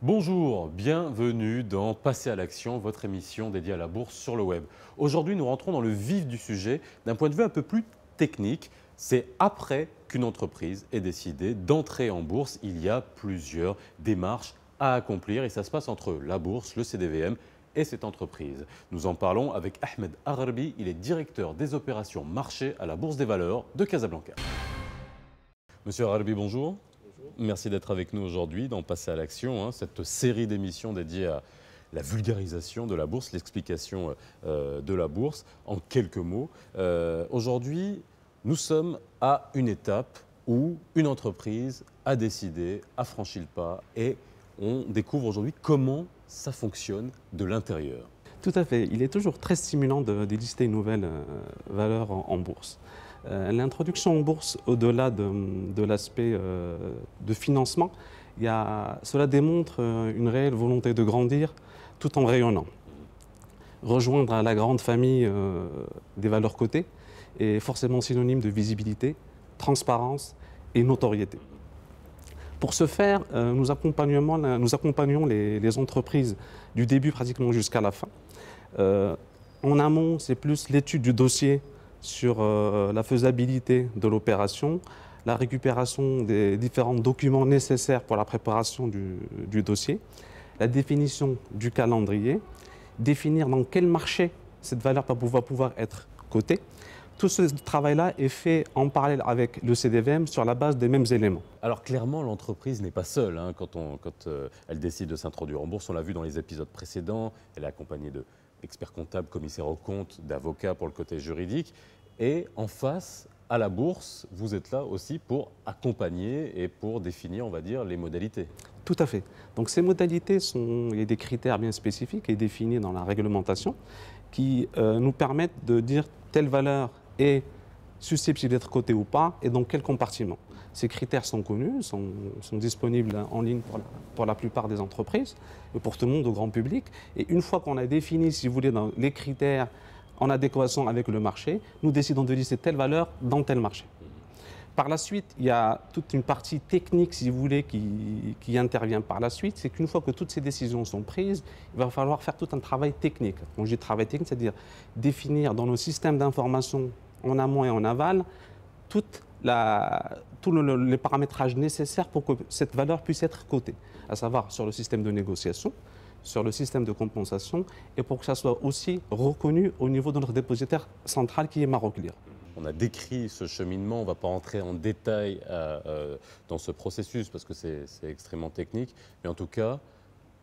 Bonjour, bienvenue dans Passer à l'action, votre émission dédiée à la bourse sur le web. Aujourd'hui, nous rentrons dans le vif du sujet d'un point de vue un peu plus technique. C'est après qu'une entreprise ait décidé d'entrer en bourse, il y a plusieurs démarches à accomplir et ça se passe entre la bourse, le CDVM et cette entreprise. Nous en parlons avec Ahmed Agharbi, il est directeur des opérations marché à la Bourse des valeurs de Casablanca. Monsieur Agharbi, bonjour. Merci d'être avec nous aujourd'hui dans Passer à l'action, cette série d'émissions dédiées à la vulgarisation de la bourse, l'explication de la bourse en quelques mots. Aujourd'hui, nous sommes à une étape où une entreprise a décidé, a franchi le pas et on découvre aujourd'hui comment ça fonctionne de l'intérieur. Tout à fait. Il est toujours très stimulant de lister une nouvelle valeur en bourse. L'introduction en bourse, au-delà de l'aspect de financement, cela démontre une réelle volonté de grandir tout en rayonnant. Rejoindre la grande famille des valeurs cotées est forcément synonyme de visibilité, transparence et notoriété. Pour ce faire, nous accompagnons les entreprises du début pratiquement jusqu'à la fin. En amont, c'est plus l'étude du dossier sur la faisabilité de l'opération, la récupération des différents documents nécessaires pour la préparation du dossier, la définition du calendrier, définir dans quel marché cette valeur va pouvoir être cotée. Tout ce travail-là est fait en parallèle avec le CDVM sur la base des mêmes éléments. Alors clairement, l'entreprise n'est pas seule quand elle décide de s'introduire en bourse. On l'a vu dans les épisodes précédents, elle est accompagnée d'experts comptables, commissaires aux comptes, d'avocats pour le côté juridique. Et en face, à la bourse, vous êtes là aussi pour accompagner et pour définir, on va dire, les modalités. Tout à fait. Donc ces modalités il y a des critères bien spécifiques et définis dans la réglementation qui nous permettent de dire telle valeur est susceptible d'être cotée ou pas et dans quel compartiment. Ces critères sont connus, sont disponibles en ligne pour la plupart des entreprises et pour tout le monde, au grand public. Et une fois qu'on a défini, si vous voulez, dans les critères en adéquation avec le marché, nous décidons de lister telle valeur dans tel marché. Par la suite, il y a toute une partie technique, si vous voulez, qui intervient par la suite. C'est qu'une fois que toutes ces décisions sont prises, il va falloir faire tout un travail technique. Quand je dis travail technique, c'est-à-dire définir dans nos systèmes d'information en amont et en aval tous les paramétrages nécessaires pour que cette valeur puisse être cotée, à savoir sur le système de négociation, sur le système de compensation et pour que ça soit aussi reconnu au niveau de notre dépositaire central qui est Maroclear. On a décrit ce cheminement, on ne va pas entrer en détail dans ce processus parce que c'est extrêmement technique, mais en tout cas,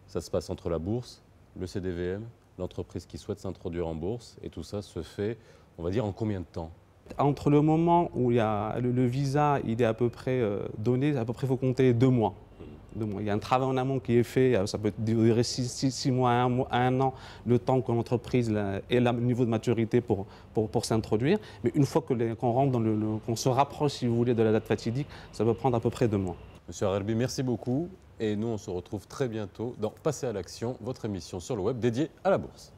ça se passe entre la bourse, le CDVM, l'entreprise qui souhaite s'introduire en bourse et tout ça se fait, on va dire, en combien de temps ? Entre le moment où il y a le visa, il est à peu près donné, à peu près il faut compter 2 mois. Il y a un travail en amont qui est fait, ça peut durer 6 mois, 1 an, le temps que l'entreprise ait le niveau de maturité pour s'introduire. Mais une fois qu'on rentre qu'on se rapproche, si vous voulez, de la date fatidique, ça peut prendre à peu près 2 mois. Monsieur Agharbi, merci beaucoup. Et nous, on se retrouve très bientôt dans Passer à l'action, votre émission sur le web dédiée à la bourse.